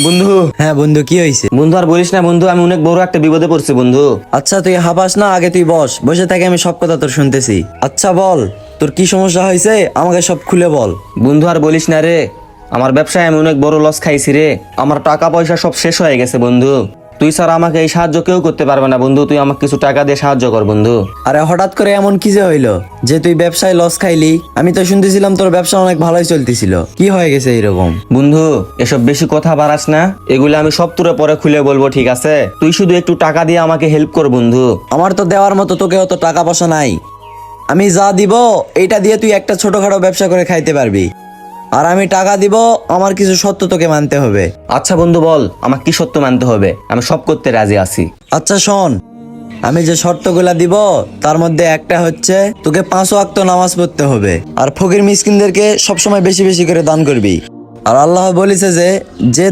বন্ধু। হ্যাঁ বন্ধু, কি হয়েছে? বন্ধু আর বলিস না বন্ধু, আমি অনেক বড় একটা বিপদে পড়ছি বন্ধু। আচ্ছা তুই হাবাস না, আগে তুই বস, বসে থেকে আমি সব কথা তোর শুনতেছি। আচ্ছা বল, তোর কি সমস্যা হয়েছে আমাকে সব খুলে বল। বন্ধু আর বলিস না রে, আমার ব্যবসায় আমি অনেক বড় লস খাইছি রে। আমার টাকা পয়সা সব শেষ হয়ে গেছে বন্ধু। তুই স্যার আমাকে এই সাহায্য কেউ করতে পারবে না বন্ধু, তুই আমাকে কিছু টাকা দিয়ে সাহায্য কর বন্ধু। আরে হঠাৎ করে এমন কি যে হইলো যে তুই ব্যবসায় লস খাইলি? আমি তো শুনতেছিলাম তোর ব্যবসা অনেক ভালোই চলতেছিল, কি হয়ে গেছে এরকম? বন্ধু এসব বেশি কথা বাড়াস না, এগুলো আমি সব তোরে পরে খুলে বলবো, ঠিক আছে? তুই শুধু একটু টাকা দিয়ে আমাকে হেল্প কর বন্ধু। আমার তো দেওয়ার মতো তোকে অত টাকা পয়সা নাই। আমি যা দিব এইটা দিয়ে তুই একটা ছোটখাটো ব্যবসা করে খাইতে পারবি, আর আমি টাকা দিব, আমার কিছু সত্য তোকে মানতে হবে। আচ্ছা বন্ধু বল, আমাকে কি সত্য মানতে হবে? আমি সব করতে রাজি আছি। আচ্ছা শোন, আমি যে শর্তগুলা দিব তার মধ্যে একটা হচ্ছে তোকে 5 ওয়াক্ত নামাজ পড়তে হবে, আর ফকির মিসকিনদেরকে সবসময় বেশি বেশি করে দান করবি। আর আল্লাহ বলেছে যে যে